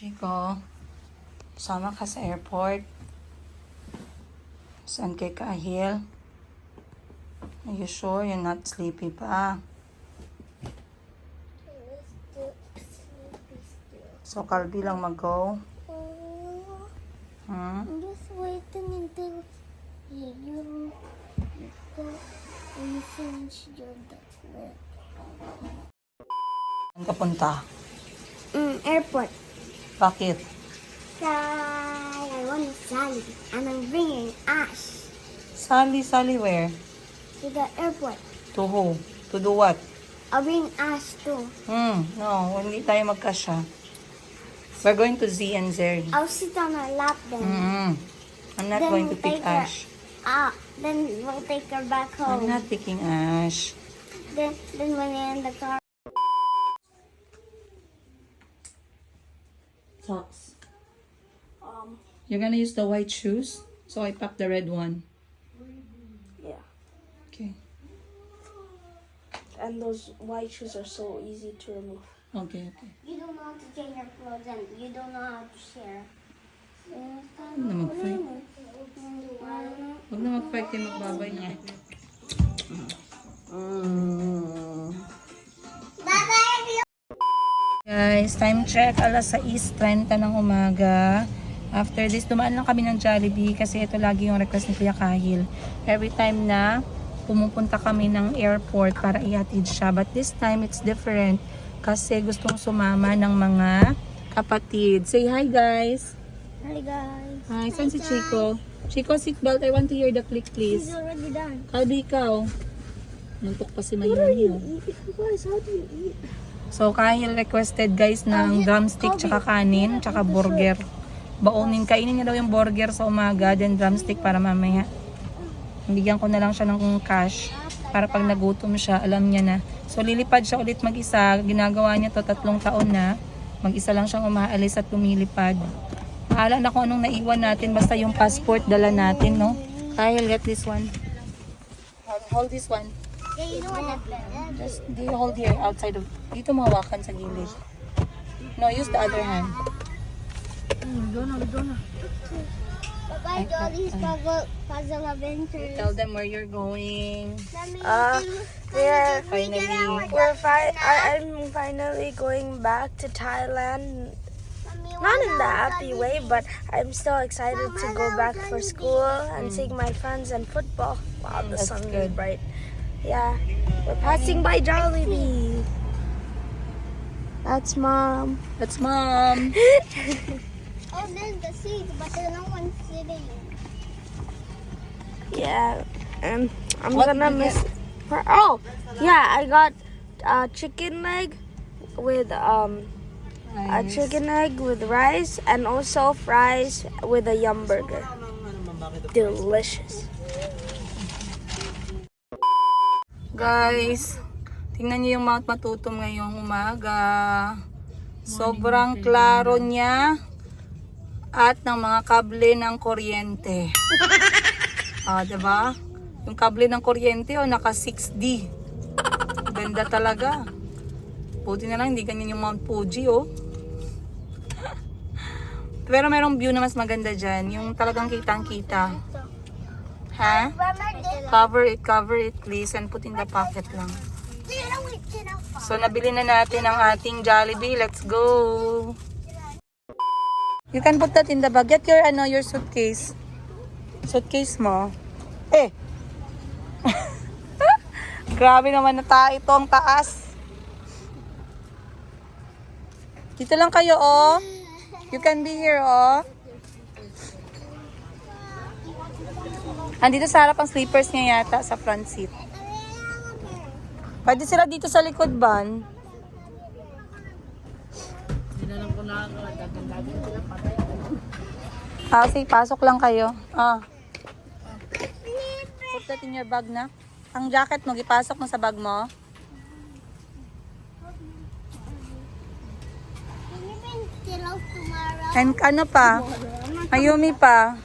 Chico, sama ka sa airport. Saan kay Kahil? Are you sure you're not sleepy pa? So, Calby lang mag-go? I'm just waiting until you go and you finish your work. Saan ka punta? Airport. Bakit? I want to Sally and I'm bringing Ash Sally where? to the airport. To who? To do what? I'll bring Ash too. No, hindi tayo magkasya. We're going to Z and Zeri. I'll sit on her lap then. I'm not Then going to we'll pick take her Ash. Then we'll take her back I'm home. not picking Ash. Then when you're in the car. Socks. You're gonna use the white shoes? So I packed the red one. Yeah, Okay. and those white shoes are so easy to remove. Okay. You don't know how to change your clothes and you don't know how to share. Huwag na mag-fight. Huwag na mag-fight kayo magbabay niya. Guys, time check. Alas 6:30 ng umaga. After this, dumaan lang kami ng Jollibee kasi ito lagi yung request ni Kuya Kahil. Every time na pumupunta kami ng airport para ihatid siya. But this time, it's different kasi gustong sumama ng mga kapatid. Say hi, guys! Hi guys. Hi, saan si Chico? Chico, seatbelt. I want to hear the click, please. He's already done. Kalbi, ikaw. Nuntok pa si Mayumi. Guys, how do you eat? So, Kahil requested, guys, ng drumstick, tsaka kanin, tsaka burger. Kainin niya daw yung burger sa umaga, then drumstick para mamaya. Bigyan ko na lang siya ng cash para pag nagutom siya, alam niya na. So, lilipad siya ulit mag-isa. Ginagawa niya to 3 taon na. Mag-isa lang siyang umaalis at lumilipad. Pahala na kung anong naiwan natin. Basta yung passport, dala natin, no? Kahil, get this one. Hold this one. Yeah, you know what Just do you hold here outside of... Dito mo hawakan sa gilid. No, use the other hand. Bye-bye, Jolly's Puzzle Adventure. Tell them where you're going. Finally, Finally. I'm finally going back to Thailand. Not in the happy way, but I'm still excited to go back for school and seeing my friends and football. Wow, the That's sun is good. bright. Yeah, we're passing by Jollibee. That's mom. That's mom. Oh, there's the seeds, but there's no one sitting. Yeah, and I'm What gonna did you miss her. Oh, yeah, I got chicken leg with a chicken egg with rice and also fries with a yum burger. Delicious. Guys, tingnan niyo yung Mount Matutum ngayong umaga. Sobrang klaro niya at ng mga kable ng kuryente. Diba? Yung kable ng kuryente naka 6D. Ganda talaga. Buti na lang hindi ganyan yung Mount Fuji Pero merong view na mas maganda dyan. Yung talagang kitang-kita. Ha? Cover it please and put in the pocket lang. So nabili na natin ang ating Jollibee. Let's go. You can put that in the bag. Get your suitcase. Suitcase mo. Grabe naman na ito ang taas. Dito lang kayo You can be here Andito sa harap ang sleepers niya yata sa front seat. Pwede sila dito sa likod ban. Sige, pasok lang kayo. Put that in your bag na. Ang jacket mo, ipasok mo sa bag mo. Can you bring Tilos tomorrow? And ano pa? Mayumi pa.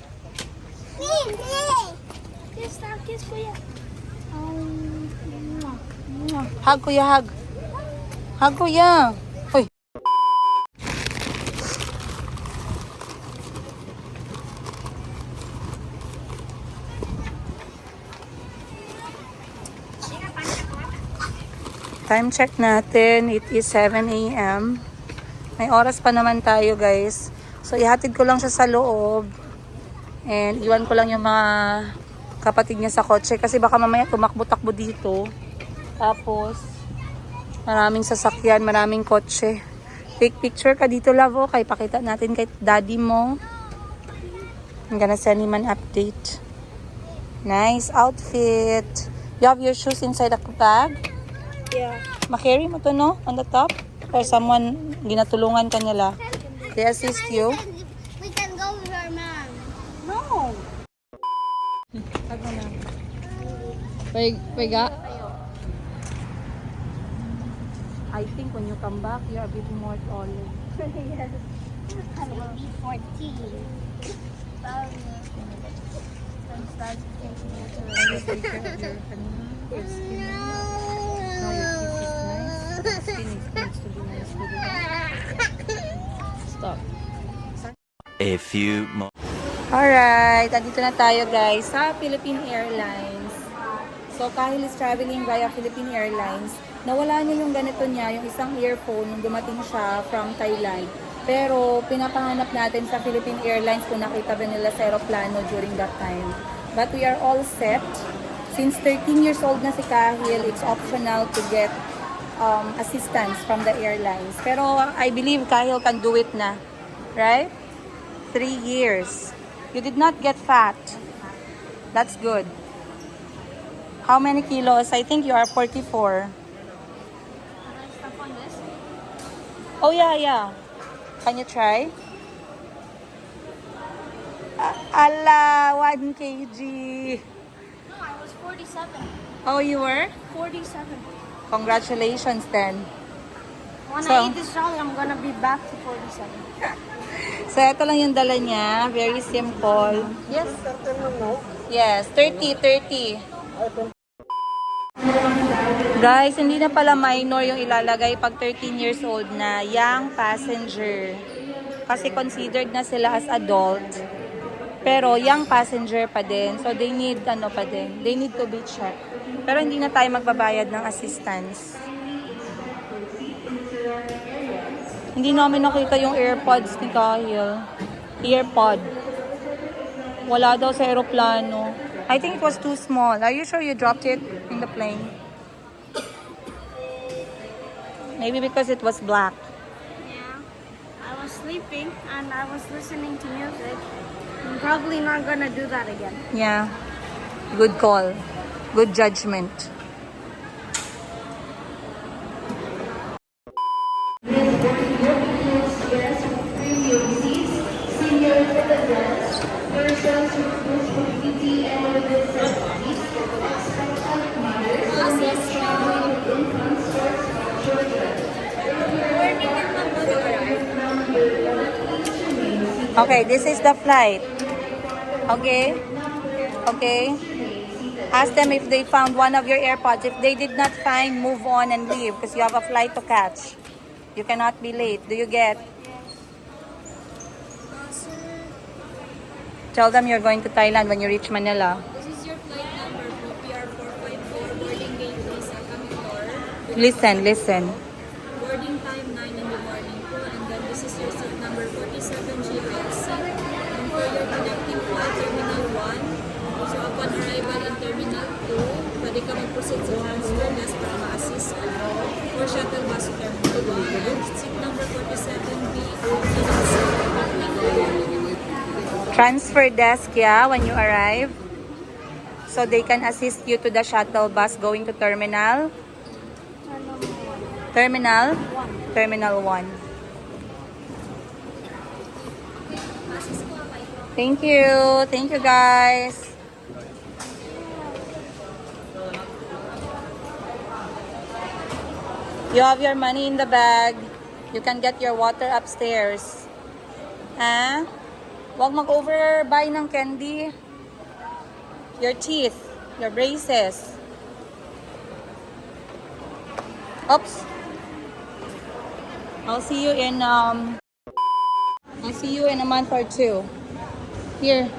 Kiss Kuya. Hug, kuya, hug. Hug, kuya. Hoy. Time check natin, it is 7 a.m. May oras pa naman tayo guys. So ihatid ko lang siya sa loob. And iwan ko lang yung mga kapatid niya sa kotse. Kasi baka mamaya tumakbo-takbo dito. Tapos, maraming sasakyan, maraming kotse. Take picture ka dito, love. Okay, pakita natin kay daddy mo. I'm gonna send him an update. Nice outfit. You have your shoes inside the bag? Yeah. Makarry mo to, no? On the top? Or someone, ginatulungan ka nila? They assist you? We can go with our mom. No. Paiga? I think when you come back, you're a bit more taller. Yes. I will be 14. Always take care of your skin. Now your teeth is nice. Your skin needs to be nice with it. Stop. A few more. Alright, andito na tayo guys sa Philippine Airlines. So Kahil is traveling via Philippine Airlines, nawala niya yung ganito niya, yung isang earphone nung dumating siya from Thailand. Pero pinapahanap natin sa Philippine Airlines kung nakita ba nila sa aeroplano during that time. But we are all set. Since 13 years old na si Kahil, it's optional to get assistance from the airlines. Pero I believe Kahil can do it na. Right? 3 years. You did not get fat. That's good. How many kilos? I think you are 44. Oh yeah. Can you try? Ala, 1 kg. No, I was 47. Oh, you were? 47. Congratulations then. When So- I eat this wrong, I'm gonna be back to 47. So, ito lang yung dala niya. Very simple. Yes? Yes, 30. Guys, hindi na pala minor yung ilalagay pag 13 years old na young passenger. Kasi considered na sila as adult. Pero young passenger pa din. So, they need They need to be checked. Pero hindi na tayo magbabayad ng assistance. Hindi namin nakita yung AirPods ni Kahil. Earpod. Wala daw sa aeroplano. I think it was too small. Are you sure you dropped it in the plane? Maybe because it was black. Yeah. I was sleeping and I was listening to music. I'm probably not gonna do that again. Yeah. Good call. Good judgment. Okay, this is the flight. Okay? Okay? Ask them if they found one of your AirPods. If they did not find, move on and leave because you have a flight to catch. You cannot be late. Do you get? Tell them you're going to Thailand when you reach Manila. This is your flight number, PR 454, boarding gate Lisa, coming door. Listen. Boarding time 9 in the morning po, and then this is your seat number 47 GLC. And for your connecting flight, Terminal 1. So upon arrival in Terminal 2, pwede ka mag-proceed sa transfer desk para ma-assist ka. For shuttle bus to Terminal 1, and seat number 47B. Transfer desk, yeah, when you arrive. So they can assist you to the shuttle bus going to Terminal 1. Thank you guys. You have your money in the bag. You can get your water upstairs. Huwag mag-overbuy ng candy. Your teeth, your braces. Oops. I'll see you in a month or two. Here.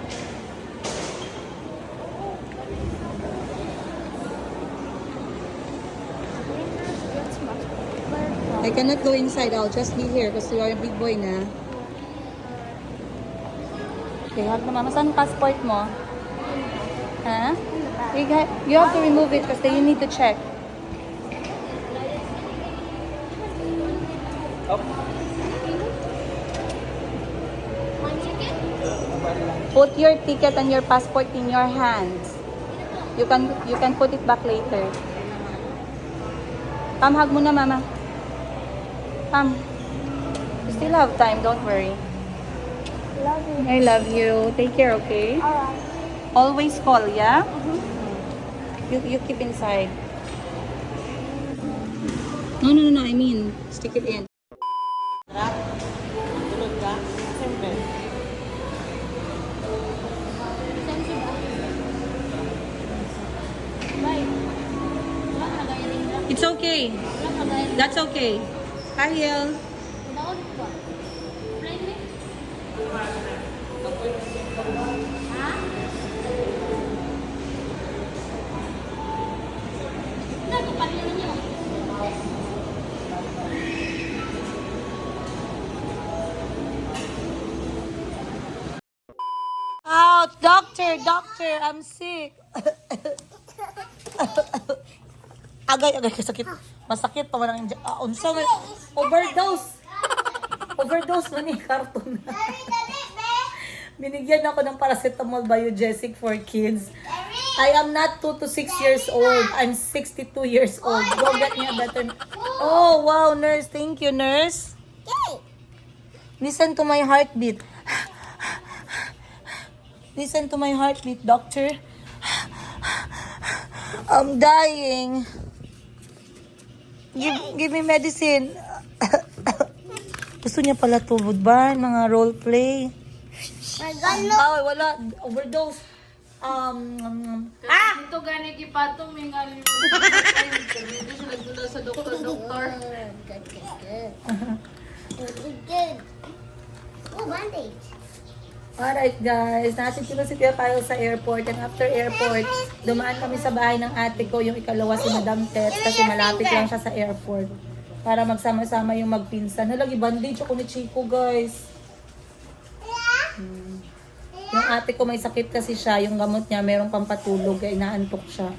I cannot go inside. I'll just be here because you are a big boy na. Okay, hug na mama. Saan passport mo? Ha? You have to remove it kasi you need to check. Put your ticket and your passport in your hands. You can put it back later. Come, hug muna, mama. Come. You still have time, don't worry. Love you. I love you. Take care, okay? Alright. Always call, yeah? You keep inside. No, I mean, stick it in. It's okay. That's okay. Hi, Hill. Ouch! Doctor, I'm sick. Agay, sakit. Masakit pa man ang unsa man. Overdose. Overdose man ni karton. Binigyan ako ng paracetamol biogesic for kids. I am not 2 to 6 years old. I'm 62 years old. Go get me a better. Oh, wow, nurse. Thank you, nurse. Listen to my heartbeat. Listen to my heartbeat, doctor. I'm dying. Give me medicine. Gusto niya pala tubod ba? Mga role play. Ah, wala. Overdose. Ito gani kipatong may ngalim. Dito sila dula sa doktor. Good. Oh, bandage. Alright guys, natitira si Tia Kyle sa airport and after airport, dumaan kami sa bahay ng ate ko, yung ikalawa si Madam Tets kasi malapit lang siya sa airport para magsama-sama yung magpinsan. Nalagi bandage ako ni Chico guys. Yung ate ko may sakit kasi siya, yung gamot niya merong pampatulog, kaya inaantok siya.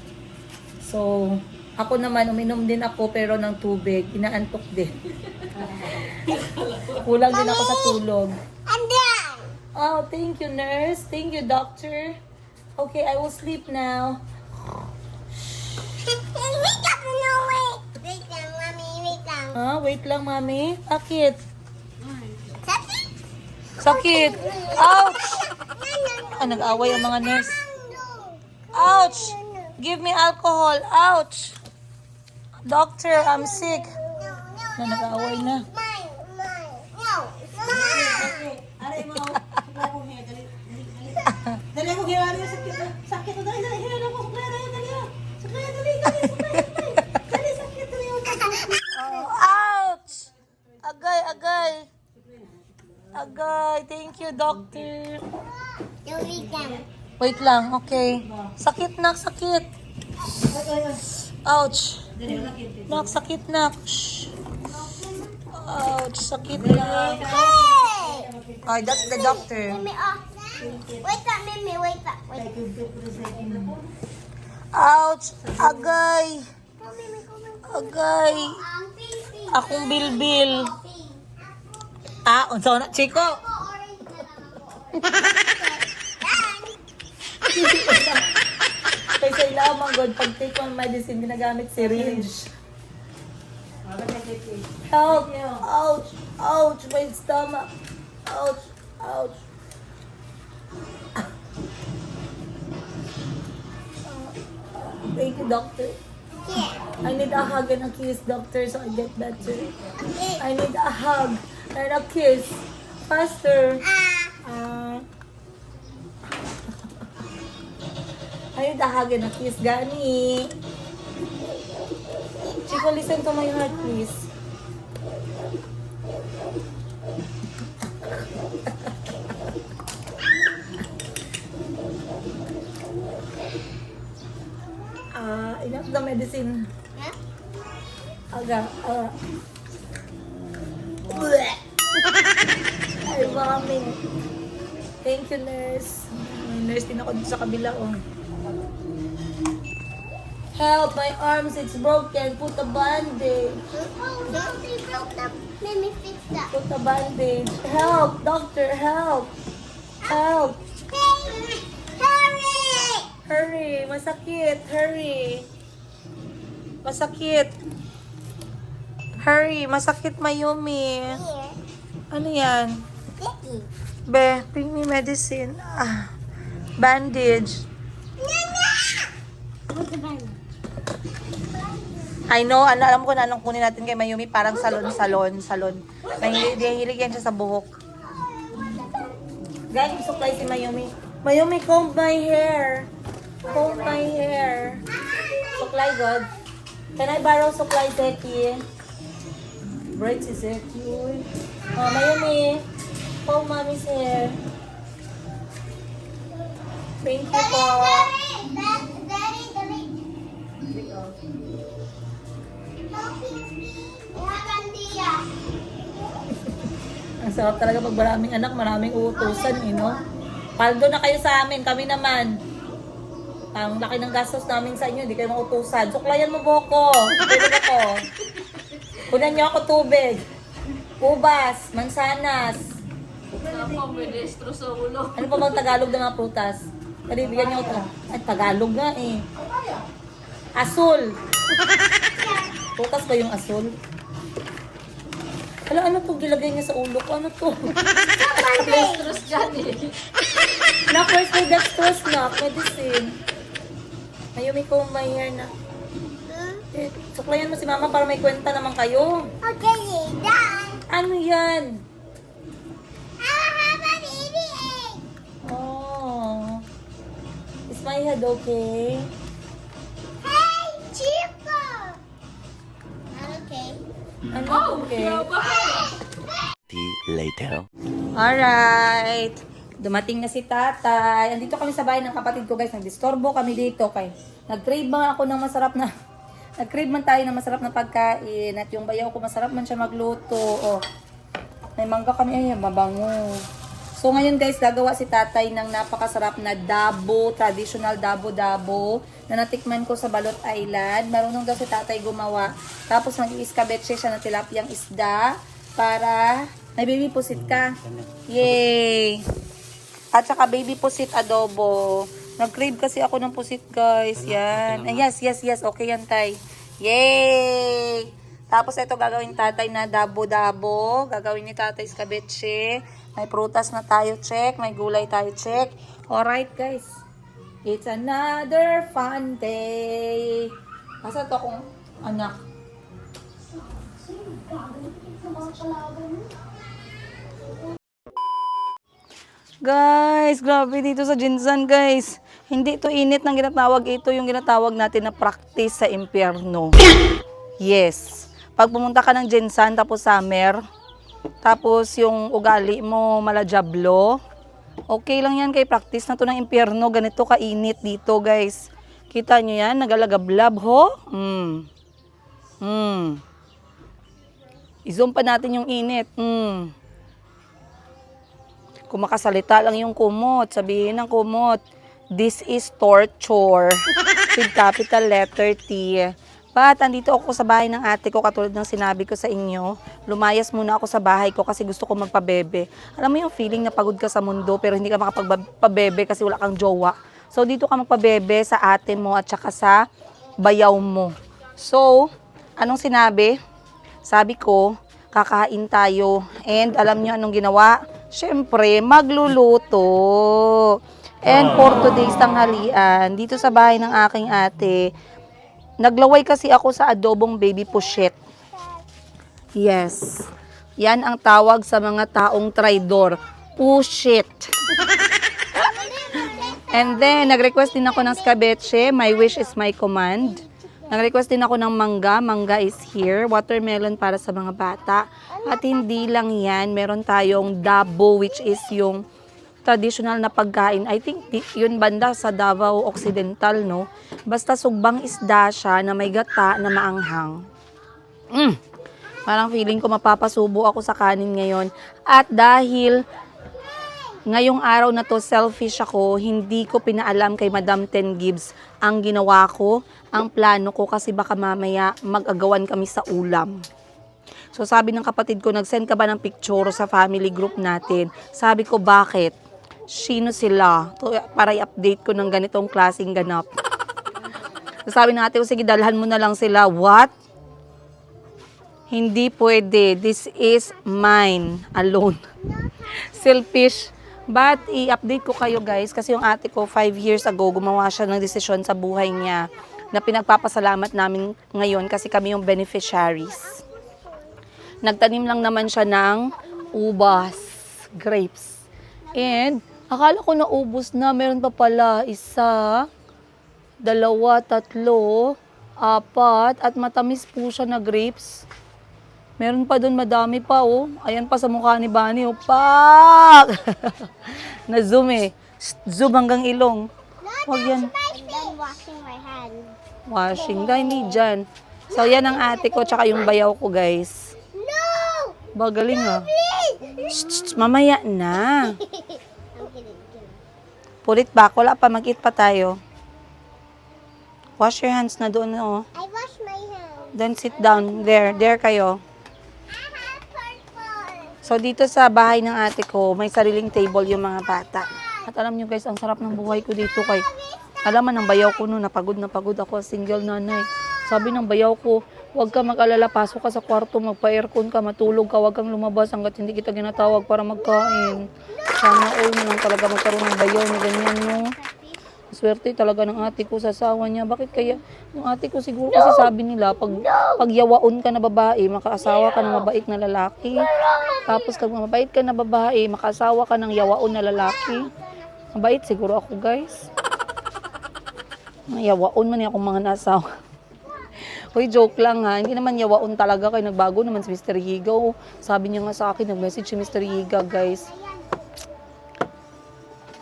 So, ako naman uminom din ako pero ng tubig, inaantok din. Kulang din ako sa tulog. I'm done. Oh, thank you, nurse. Thank you, doctor. Okay, I will sleep now. Wait up, no, wait. Wait lang, mommy, wait lang. Wait lang, mami. Sakit. Sakit? Sakit. Ouch! Nag-away ang mga nurse. Ouch! Give me alcohol. Ouch! Doctor, I'm sick. Nag-away na. Mine. No, mine. Dali ako ginawa niya sakit na dali hila ako dali sakit Ouch! Agay. Thank you, doctor. No, wait lang. Wait lang, okay. Sakit, nak, sakit. Ouch. Nak, sakit, nak. Shh. Ouch, sakit, nak. Hey! Ay, that's the doctor. Mimi, wait up, Mimi, wait up. Wait. Ouch, agay. Come, Mimi, come. Agay. Pink. Akong bilbil. Unsa na, Chico? Orange na lang. Kaysa ilamang, God, pag take one medicine, ginagamit syringe. Help! Ouch! My stomach! Ouch! Thank you, doctor. I need a hug and a kiss, doctor, so I get better. I need a hug and a kiss. Faster. I need a hug and a kiss, Gani. Chico, listen to my heart, please. Enough the medicine. Aga, Mami. Thank you, nurse. May nurse din ako dito sa kabila, oh. Help, my arms, it's broken. Put a bandage. Oh, no, they broke the. Let me fix that. Put a bandage. Help, doctor, help. Help. Hey, hurry! Hurry, masakit. Hurry. Masakit. Hurry, masakit, Mayumi. Here, Ano yan? sticky. Be, bring me medicine. Ah, bandage. What's the band? I know, alam ko na anong kunin natin kay Mayumi. Parang salon. Nahilig yan siya sa buhok. Guys, supply si Mayumi. Mayumi, comb my hair. Comb my hair. Supply, God. Can I borrow supply, Zeki? Bright si Zeki, uy. Oh, Mayumi. Comb mommy's hair. Thank you po. Ang sarap talaga pag maraming anak, maraming uutusan, no? Paldo na kayo sa amin, kami naman. Ang laki ng gastos namin sa inyo, hindi kayo mautusan. Suklayan mo boko. Tulog ako. Kunan niyo ako tubig. Ubas, mansanas. Ano pa bang Tagalog ng mga prutas? Dali, bigyan niyo ako. Ay, Tagalog nga eh. Asul. Prutas ba yung asul? Hala, ano to? Gilagay niya sa ulo ko. Ano to? Dextrose dyan eh. Na, first may dextrose na. Medicine. Mayumi ko may hair na. Eh, suklayan mo si mama para may kwenta naman kayo. Okay, done. Ano yan? I have a baby egg. Oh. Is my head okay? Hey, Chico. Not okay. Ano okay? Later. Alright. Dumating na si tatay. Andito kami sa bahay ng kapatid ko, guys. Nagdistorbo kami dito kay nag-crave man ako ng masarap na nag-crave man tayo ng masarap na pagkain at yung bayaw ko masarap man siya magluto. Oh. May mangga kami. Ay, mabango. So ngayon, guys, gagawa si tatay ng napakasarap na dabo, traditional dabo-dabo na natikman ko sa Balot Island. Marunong daw si tatay gumawa. Tapos mag-iiskabetse siya ng tilapiyang isda para may baby pusit ka. Yay! At saka baby pusit adobo. Nag-crave kasi ako ng pusit, guys. Yan. Ay, yes. Okay yan, tay. Yay! Tapos ito gagawin tatay na dabo-dabo. Gagawin ni tatay iskabetse. May prutas na tayo, check. May gulay tayo, check. Alright, guys. It's another fun day. Asa to akong anak? Guys, grabe dito sa Jinsan, guys. Hindi ito init ng ginatawag. Ito yung ginatawag natin na practice sa impyerno. Yes. Pag pumunta ka ng Jinsan tapos summer, tapos yung ugali mo malajablo, okay lang yan kay practice na to ng impyerno. Ganito kainit dito, guys. Kita nyo yan? Nagalagablab, ho? I-zoom pa natin yung init. Kung makasalita lang yung kumot, sabihin ng kumot, this is torture. With capital letter T. But, andito ako sa bahay ng ate ko, katulad ng sinabi ko sa inyo. Lumayas muna ako sa bahay ko kasi gusto ko magpabebe. Alam mo yung feeling na pagod ka sa mundo pero hindi ka makapagpabebe kasi wala kang jowa. So, dito ka magpabebe sa ate mo at saka sa bayaw mo. So, anong sinabi? Sabi ko, kakain tayo. And alam nyo anong ginawa? Siyempre, magluluto. And for today's tanghalian, dito sa bahay ng aking ate, naglaway kasi ako sa adobong baby pushit. Yes. Yan ang tawag sa mga taong traidor. Pushit. And then, nag-request din ako ng skabetse. My wish is my command. Nag-request din ako ng mangga. Mangga is here. Watermelon para sa mga bata. At hindi lang yan, meron tayong dabo, which is yung traditional na pagkain. I think yun banda sa Davao Occidental, no? Basta sugbang isda siya na may gata na maanghang. Parang feeling ko mapapasubo ako sa kanin ngayon. At dahil Ngayong araw na to, selfish ako. Hindi ko pinaalam kay Madam Ten Gibbs ang ginawa ko, ang plano ko kasi baka mamaya mag-agawan kami sa ulam. So sabi ng kapatid ko, nag-send ka ba ng picture sa family group natin? Sabi ko, bakit? Sino sila? Para i-update ko ng ganitong klaseng ganap. So sabi ng ate ko, sige, dalhan mo na lang sila. What? Hindi pwede. This is mine alone. Selfish. But i-update ko kayo guys kasi yung ate ko 5 years ago gumawa siya ng desisyon sa buhay niya na pinagpapasalamat namin ngayon kasi kami yung beneficiaries. Nagtanim lang naman siya ng ubas, grapes. And akala ko naubos na, meron pa pala 1, 2, 3, 4 at matamis po siya na grapes. Meron pa doon, madami pa, oh. Ayan pa sa mukha ni Bunny, oh. Pak! Na-zoom eh. Zoom hanggang ilong. Huwag yan. I'm done washing my hands. Washing. Dahil hindi dyan. So, yan ang ate ko, tsaka yung bayaw ko, guys. No! Bagaling, ah. Shh, mamaya na. I'm kidding. Pulit back. Wala pa, mag-eat pa tayo. Wash your hands na doon, oh. I wash my hands. Then sit down. There. There kayo. I have purple. So, dito sa bahay ng ate ko, may sariling table yung mga bata. At alam nyo guys, ang sarap ng buhay ko dito kay... Alam mo, ng bayaw ko noon, napagod ako, single nanay. Sabi ng bayaw ko, huwag ka mag-alala, pasok ka sa kwarto, magpa-aircon ka, matulog ka, huwag kang lumabas hanggat hindi kita ginatawag para magkain. Sana all mo lang talaga magkaroon ng bayaw na ganyan, no? Swerte talaga ng ate ko sa asawa niya. Bakit kaya? Yung ate ko siguro kasi sabi nila, pag yawaon ka na babae, makaasawa ka ng mabait na lalaki. Tapos pag mabait ka na babae, makaasawa ka ng yawaon na lalaki. Mabait siguro ako, guys. Yawaon man akong mga nasawa. Hoy, joke lang ha. Hindi naman yawaon talaga kay nagbago naman si Mr. Higa. Oh, sabi niya nga sa akin, nag-message si Mr. Higa, guys.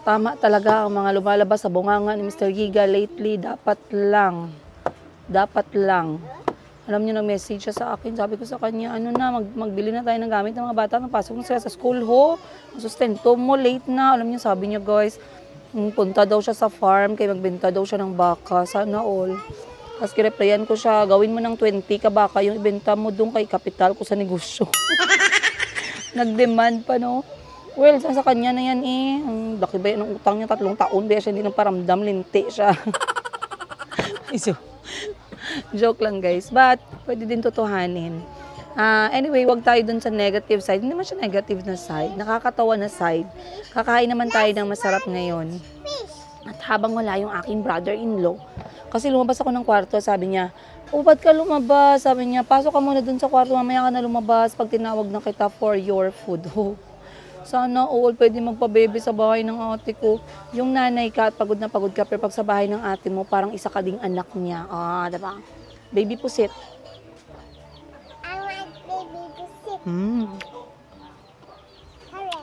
Tama talaga ang mga lumalabas sa bunganga ni Mr. Giga lately. Dapat lang. Alam niyo, nag-message siya sa akin. Sabi ko sa kanya, ano na, magbili na tayo ng gamit ng mga bata. Napasok na sila sa school, ho. Sustento mo, late na. Alam niyo, sabi niya, guys, punta daw siya sa farm, kaya magbenta daw siya ng baka. Sana all. Tapos kireplyan ko siya, gawin mo ng 20 ka baka, yung ibenta mo doon kay kapital ko sa negosyo. Nag-demand pa, no? Well, sa kanya na yan eh. Ang laki ba yan ng utang niya? 3 taon ba siya hindi nang paramdam, linti siya. So, joke lang guys. But, pwede din totohanin. Anyway, wag tayo dun sa negative side. Hindi naman siya negative na side. Nakakatawa na side. Kakain naman tayo ng masarap ngayon. At habang wala yung aking brother-in-law, kasi lumabas ako ng kwarto, sabi niya, oh, ba't ka lumabas? Sabi niya, pasok ka muna dun sa kwarto, mamaya ka na lumabas pag tinawag na kita for your food. Oh. Sana all pwede magpa-baby sa bahay ng ate ko. Yung nanay ka at pagod na pagod ka, pero pag sa bahay ng ate mo, parang isa ka ding anak niya. Diba? Baby pusit. I like baby pussy. Hurry.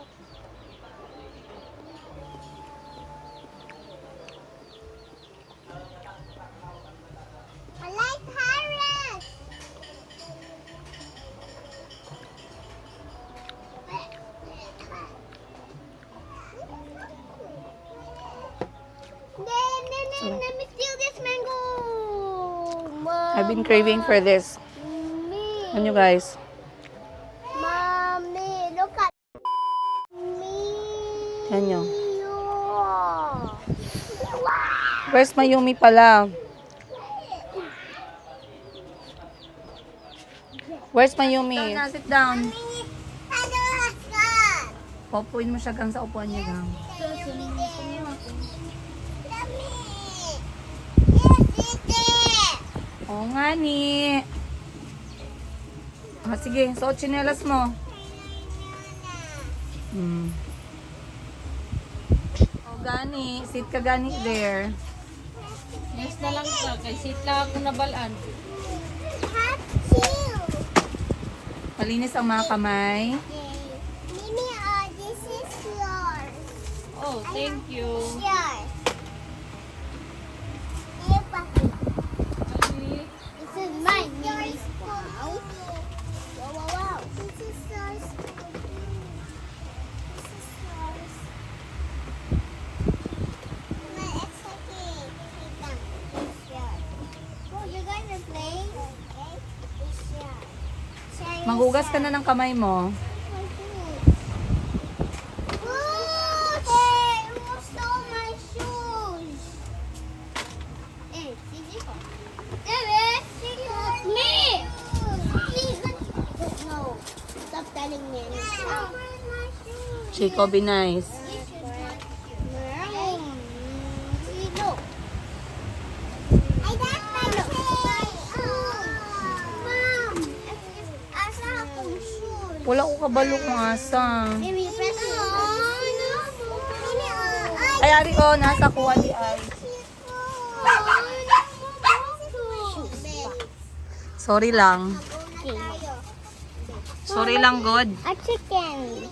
I like parrots. Let me steal this mango. I've been craving for this. Mommy. Ano guys? Mommy, look at me. Yan yun. Where's Mayumi pala? Where's Mayumi? Sit down. Popuin mo siya gang sa upuan niya gang. Oo nga ni. Sige, suot tsinelas mo. O gani, sit ka gani there. Yes na lang ka, kay sit lang ako nabalaan. Malinis ang mga kamay. Mimi, this is yours. Oh, thank you. Yours. Here, Papi. This is mine. Yours. Wow. Wow. This is yours. This is yours. Maghugas ka na ng kamay mo. Hey, who stole my shoes? Hey, me! No, stop telling me. Chico, be nice. Look. I got my shoes. Mom, asa akong shoes? Wala ko kabalo kung asa. Maybe press it. Ay, ari ko, nasa kuha di ay. Sorry lang. Sorry lang, God. A chicken.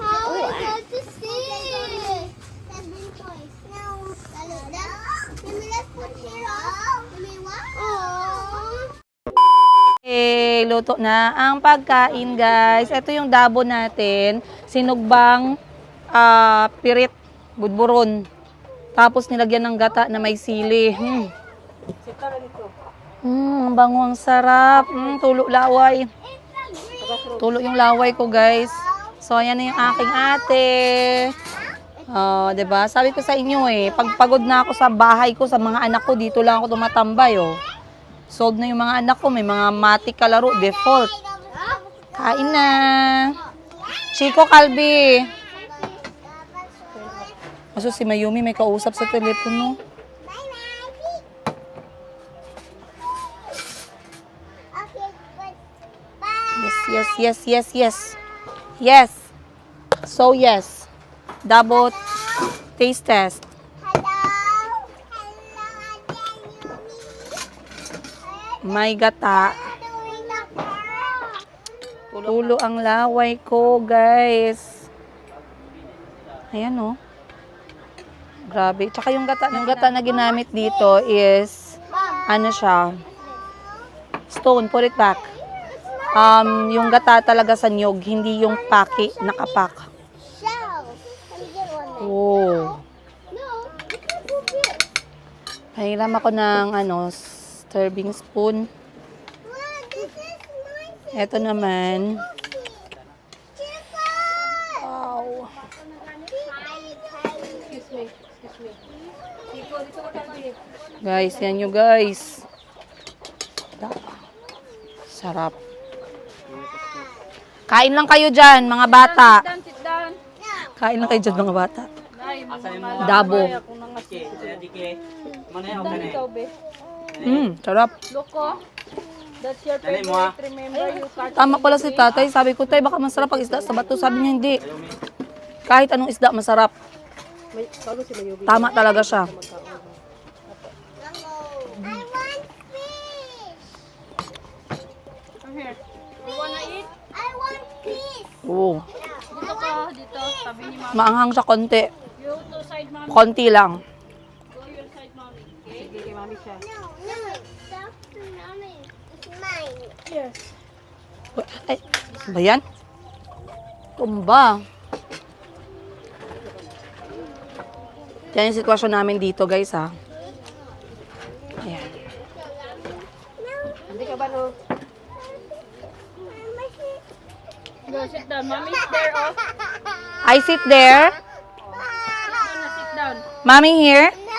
How I got to see? No. Let's put here up. Eh, luto na ang pagkain, guys. Ito yung dabo natin. Sinugbang pirit, budburon. Tapos nilagyan ng gata na may sili. Ang bango, ang sarap. Tulo laway. Tulo yung laway ko, guys. So, ayan na yung aking ate. Oh, 'di ba? Sabi ko sa inyo pag pagod na ako sa bahay ko, sa mga anak ko, dito lang ako tumatambay, Solve na yung mga anak ko, may mga matik kalaro, default. Kain na. Chico, Calbi. Aso si Mayumi may kausap sa telepono. Yes. Yes. So yes. Double taste test. May gata. Tulo ang laway ko, guys. Ayan, Grabe. Tsaka yung gata na ginamit dito is, ano siya, stone, put it back. Yung gata talaga sa niyog, hindi yung paki, nakapak. Oh. Pahiram ako ng, serving spoon. Ito naman. Wow. Guys, yan nyo, guys. Sarap. Kain lang kayo dyan, mga bata. Kain lang kayo dyan, mga bata. Dabo. Sarap. That's your favorite. Remember you catch Tama pala si tatay. Sabi ko, tay, baka masarap pag isda sa bato. Sabi niya, hindi. Kahit anong isda, masarap. Tama talaga siya. here. You wanna eat? I want peace. Oo. Dito ka, dito. Sabi ni mama. Maanghang siya konti. You to side mommy. Konti lang. Go your side mommy. Okay? Sige, kay mami siya. No, stop to mommy. It's mine. Yes. Ay, ba yan? Tumba. Yan yung sitwasyon namin dito, guys, ha. Ayan. Hindi ka ba no? Go, sit down. Mommy's there, oh. I sit there. Sit down. Mommy here. No,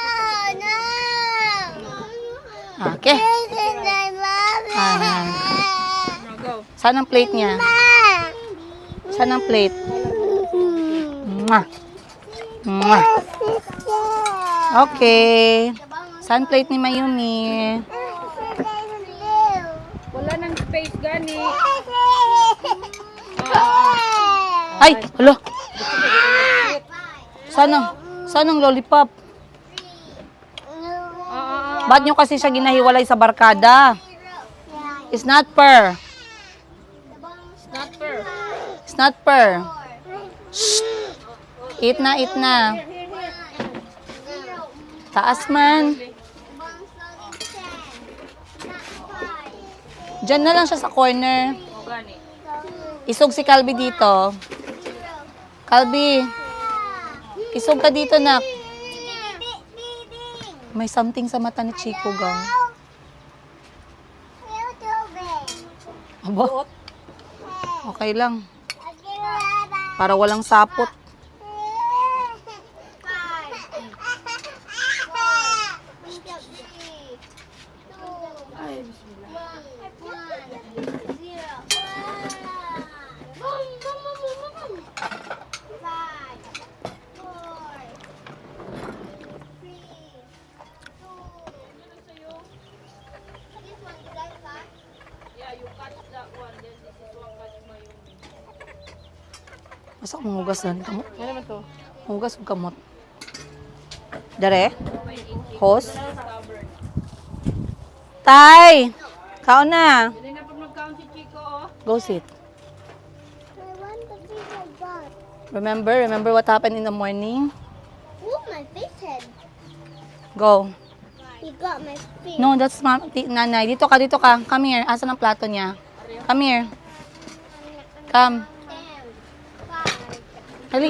no. Okay. This is my mommy. Ayan. Now go. Saan ang plate niya? Saan ang plate? Mwah. Mwah. Okay. Saan plate ni Mayumi? Wala nang space gani. Ay, hala. Saan ang lollipop? Ba't nyo kasi siya ginahiwalay sa barkada? It's not per. Not fair. It's not per. Shh. Eat na, eat na. Taas man. Diyan na lang siya sa corner. O gani. Isog si Calby dito. Calby, isog ka dito, nak. May something sa mata ni Chico, gang. Aba. Okay lang. Para walang sapot. Masa ko mangugas lang kamot? Ano naman to? Mangugas ko kamot. Dere? Hose? Tay! Kaon na. Go sit. I want to be a dog. Remember what happened in the morning? Oh, my fish head. Go. You got my fish. No, that's nanay. Dito ka. Come here. Asan ang plato niya? Come here. Come. Ali.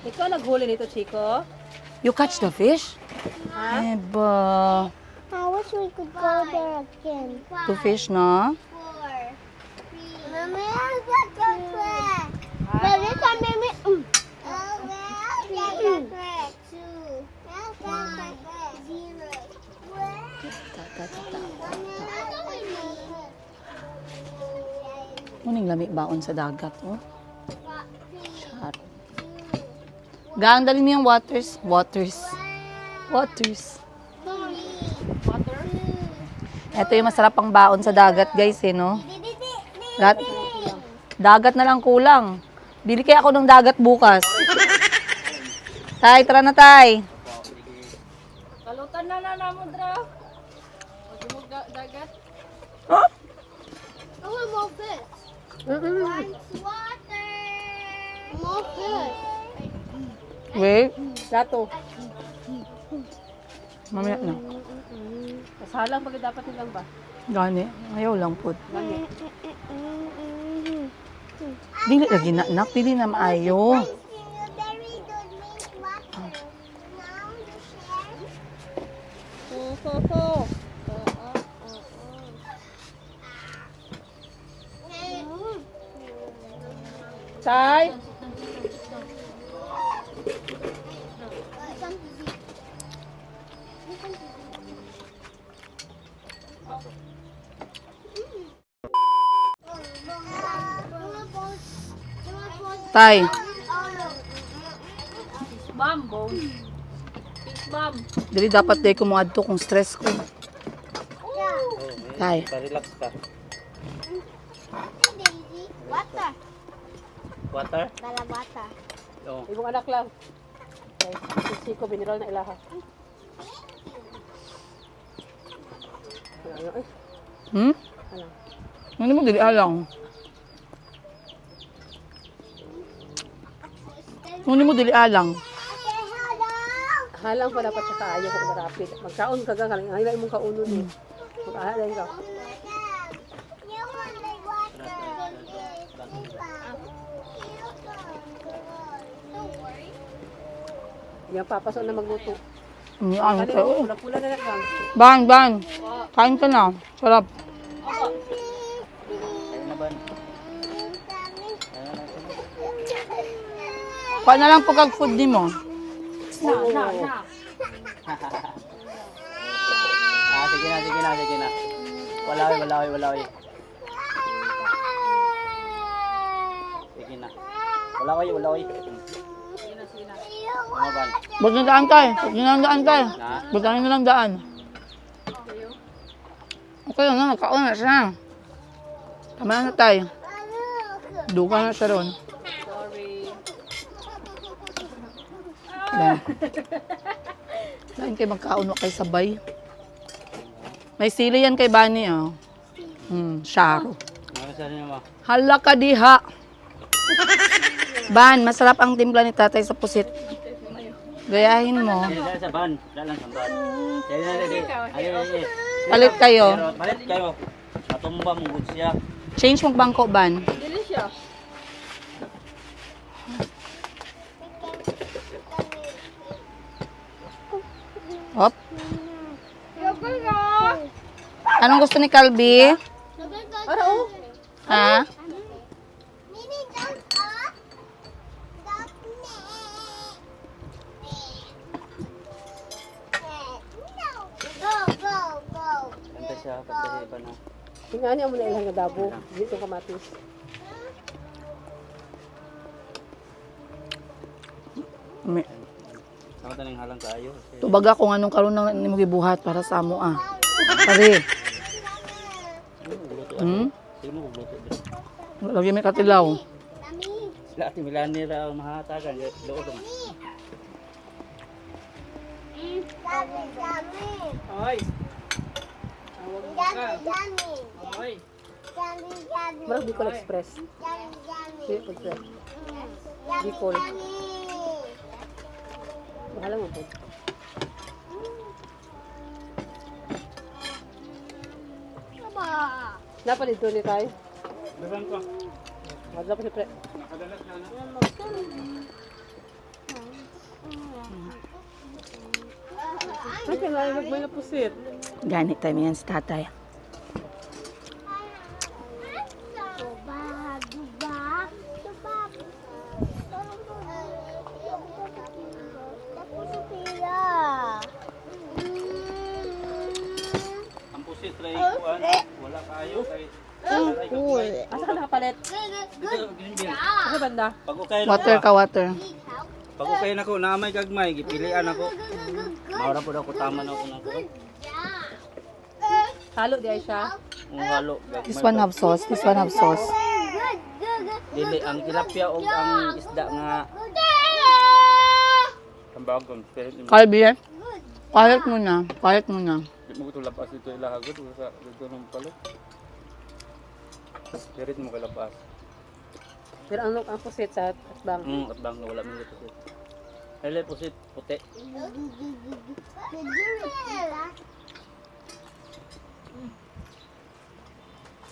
Ikaw naghuli nito, Chico? You catch the fish? Eba. I wish we could go there again. To fish, no? Mommy, I got the crack. But this time, Mommy. Oh, well, I got the crack too. I got the crack. Zero. Muning lami baon sa dagat, oh. Char. Gang, dali mo yung waters. Ito yung masarap pang baon sa dagat, guys, eh, no? Dagat na lang kulang. Bili kaya ako ng dagat bukas. Tay, tara na, tay. Kalutan na namon dra. Pagmug dagat. Huh? I want more fish. Wants water. More fish. Wait. Dato. Mamaya na. Kasalang pag dapat nilang ba? Gani. Ayaw lang po. Dili lagi na, nak. Dili na maayo. Very good make water. Now you share. Chay! Tay. Bam bone. Fish bam. Dili dapat day ko mo adto kung stress ko. Tay. Relax ka. Daisy. Water. Water? Bala water. Oo. Ibong anak lang. Okay. Si Chico, biniral na ilaha. Ano, eh? Hmm? Ano mo dili alang? Ano mo dili alang? Halang pa dapat sa kaayo kung marapit. Magkaon ka ka, kaling mong kaunon eh. Mag-ahalay ka. You want the water. Don't worry. Yan, papasok na magluto. Ano Ano, ka? pula na lang. Ban. Kain ka na. Sarap. Kuha na lang pagkag-food di mo. Sige na. Wala. Sige na. Wala. Ano ba? Ba't na daan tayo? Ba't na lang daan? Okay na, nakaon na siya. Tama na tayo. Duga na siya ron. Sorry. Lain kayo magkaon wa kay sabay. May sili yan kay Bani, oh. Sharo. Ano sabi niyo mo? Hala ka diha. Ban, masarap ang timpla ni tatay sa pusit. Gayahin mo. Dali sa ban. Dali sa ban. Dali. Palit kayo. Palit kayo. Matumba mo good siya. Change magbangko, Ban. Delicious. Hop. Anong gusto ni Calby? Ha? Mimi, jump up. Go, go, go. Antay siya, pagkahi pa na. Tingnan niya mo na ilang dabo. Dito kamatis. May, Sama taning halang kayo. tubaga kung anong karon nang nimo gibuhat para sa amo ah. Pare. Hmm? Sige mo, gluto. Lagi may katilaw. Sila ati Milani ra ang mahatagan. Doon naman. Yummy, yummy. Ay! Yummy, yummy. Ay! Yummy, yummy. Marag Bicol Express. Yummy, yummy. Di Express. Yummy, Bicol. yummy. Bahala mo po. Napalid doon ni tayo. Dagan ko. Wala pa si Pre. Ay, kailangan magmay na pusit. Ganit tayo yan sa tatay. Dubak, dubak, dubak. Tapos Sophia. Ang pusit try kuan. Wala kayo kay. Cool. Asa ka nakapalit? Dito green bean. Asa banda? Pag okay na Water ka, water. Pag okay na ko na may kagmay, gipilian ako. Maura po ako tama na ako nako. Halo di ay siya. Ang halo. This one have sauce, this one have sauce. Dili ang tilapia og ang isda nga tambagon pero Calby eh. Palit mo na, palit mo na. di mo tulap as ito ilahagod sa dito nung palo. Dirit mo kalapas. Pero ang pusit sa asbang. At bang wala man dito. Hele pusit puti.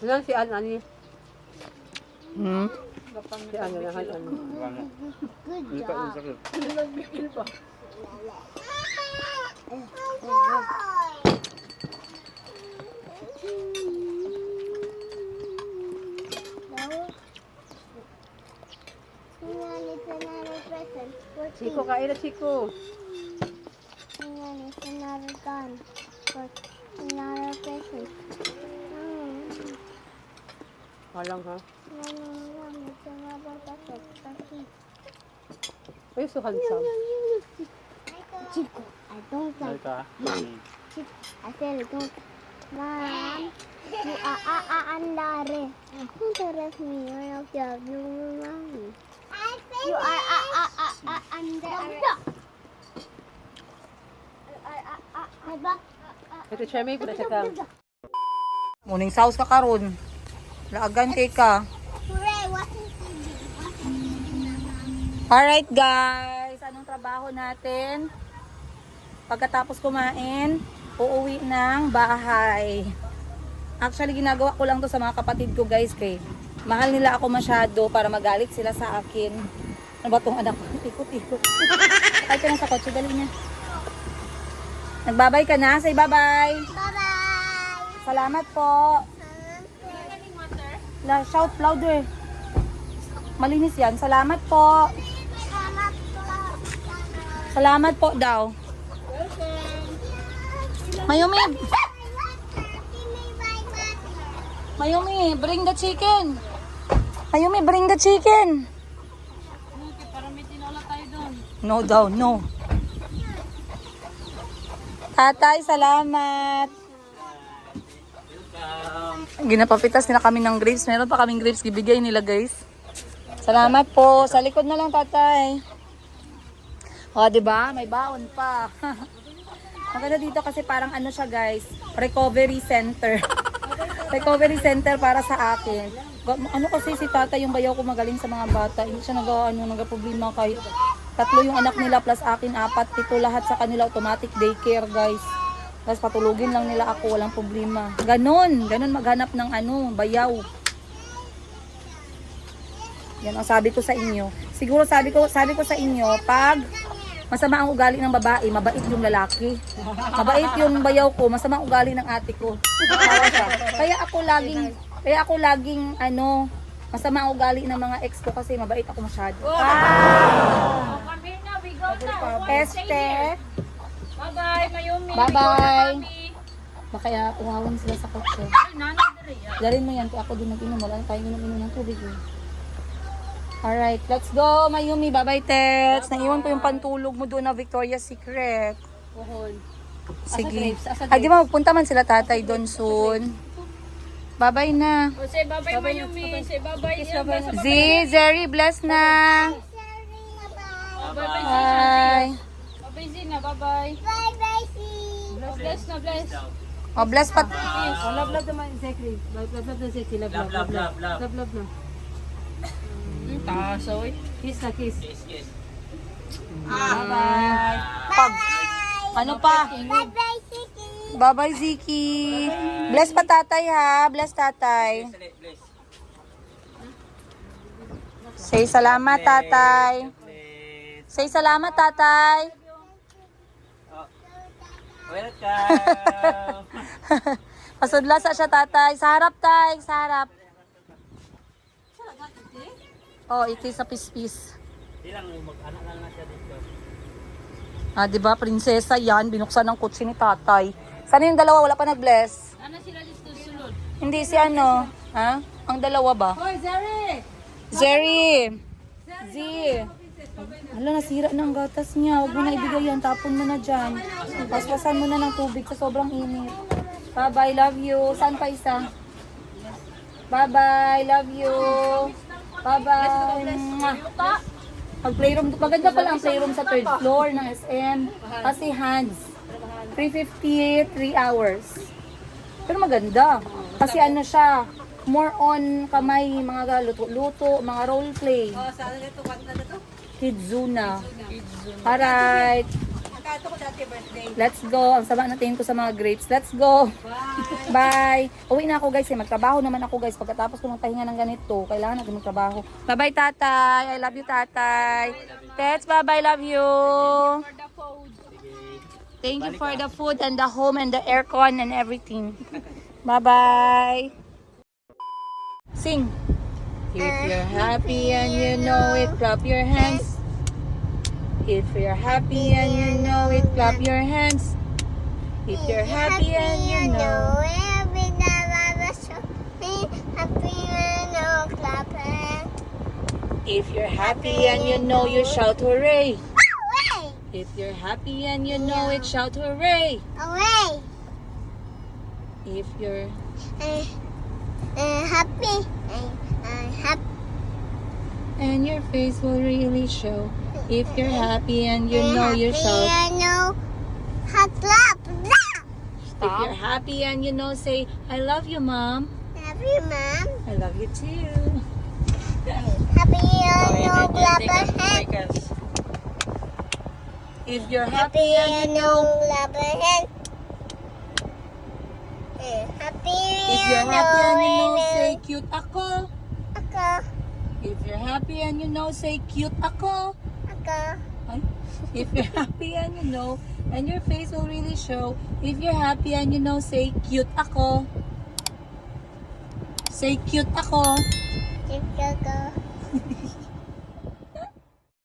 Silang si An ani. Hmm? Si An na Han ano. Wala. Hindi pa sakit. It's another present. Chico kain na Chico. It's another gun. Another present. Halang ha. It's another present. Ay, so handsome. Chico, I don't Ay like. ka. I said I don't. Mom, you are andare. Don't arrest me. I love you, mommy. You are andare. Ito siya may pala siya ka. Morning sauce ka karon. Laagan kay ka. Hooray, watching TV. Alright guys, anong trabaho natin? Pagkatapos kumain, uuwi ng bahay. Actually, ginagawa ko lang to sa mga kapatid ko guys kay mahal nila ako masyado para magalit sila sa akin. Ano ba tong anak ko? Ikot-ikot. Ay ka na sa kotse, dali niya. Nagbabay ka na? Say bye-bye. Bye-bye. Salamat po. Shout louder. Malinis yan. Salamat po. Salamat po daw. Mayumi. Mayumi, bring the chicken. Mayumi, bring the chicken. Para may tinola tayo doon. No daw, no. Tatay, salamat. Ginapapitas nila kami ng grapes. Meron pa kaming grapes gibigay nila guys. Salamat po. Sa likod na lang tatay. O, diba? May baon pa. Maganda dito kasi parang ano siya guys. Recovery center. Recovery center para sa akin. Ano kasi si tatay yung bayaw ko magaling sa mga bata. Hindi siya nag-problema kahit 3 yung anak nila plus akin 4. 7 lahat sa kanila automatic daycare guys. Tapos patulugin lang nila ako, walang problema. Ganon maghanap ng bayaw. Yan ang sabi ko sa inyo. Siguro sabi ko sa inyo, pag Masama ang ugali ng babae, mabait yung lalaki. Mabait yung bayaw ko, masama ang ugali ng ate ko. Tawa siya. Kaya ako laging ano, masama ang ugali ng mga ex ko kasi mabait ako masyado. Come here na, we go na. Este, Bye-bye, Mayumi. bye-bye. Kaya uhawan sila sa kotse. Ay, nanay dere yan. Darin mo yan, kaya ako din nag-inom. Wala na tayong inom ng tubig eh. Alright, let's go, Mayumi. Bye-bye, Tets. Naiwan ko yung pantulog mo doon na Victoria's Secret. Sige. Ay, di ba magpunta man sila tatay doon soon. Bye-bye na. O, say bye-bye, Mayumi. Say bye-bye. Z, Zeri, bless na. Bye-bye, Bye. Bye-bye, Zina. Bye-bye. Bye-bye, see. Bless na, bless. Oh, bless pat. Love naman, Zekri. Love na, Zekri. Love na. Tasoy. Kiss na, kiss. Bye-bye. Pag. Ano pa? Bye-bye, City. Bye-bye, Ziki. Bless pa tatay ha. Bless tatay. Say salamat, tatay. Say salamat, tatay. Welcome. Pasudla sa siya, tatay. Sa harap, tay. Sa harap. Oh, iti sa pispis. Ilang mag-anak lang na siya dito. Ah, di ba, prinsesa yan. Binuksan ng kutsi ni tatay. Sana yung dalawa? Wala pa nag-bless. Ano sila dito sulod? Hindi, si ano? Ha? Ang dalawa ba? Hoy, Zeri! Zeri! Z! Hala, nasira na ang gatas niya. Huwag mo na ibigay yan. Tapon mo na dyan. Paspasan mo na ng tubig sa sobrang init. Bye-bye, love you. Saan pa isa? Bye-bye, love you. Bye-bye. Mwah. Pag playroom, maganda pala ang playroom sa third floor ng SM. Kasi hands. 350, 3 hours. Pero maganda. Kasi ano siya, more on kamay, mga luto-luto, mga role play. Saan na ito? Kwan na ito? Kidzuna. Alright. Nakato ko dati birthday. Let's go. Ang sama natin ko sa mga grapes. Let's go. Bye. Uwi na ako guys. Magtrabaho naman ako guys. Pagkatapos ko ng pahinga ng ganito, kailangan natin magtrabaho. Bye-bye tatay. I love you tatay. Tets, bye-bye. Love you. Thank you for the food and the home and the aircon and everything. Bye-bye. Sing. If you're happy and you know it, clap your hands. If you're happy and you know it, clap your hands. If you're happy and you know. If you're happy and you know, you shout hooray. If you're happy and you know it, shout hooray. Away. If you're Happy. Happy. and your face will really show. If you're happy and you know, you shout. I know. Clap. If you're happy and you know, say, I love you, Mom. Happy, Mom. I love you too. Happy, you know, clap your hands. If you're Happy, happy and you know, clap your hands. Happy, if you're happy and you know, say cute ako. Ako. If you're happy and you know, say cute ako. Ako. Ay. If you're happy and you know, and your face will really show. If you're happy and you know, say cute ako. Say cute ako. Ako.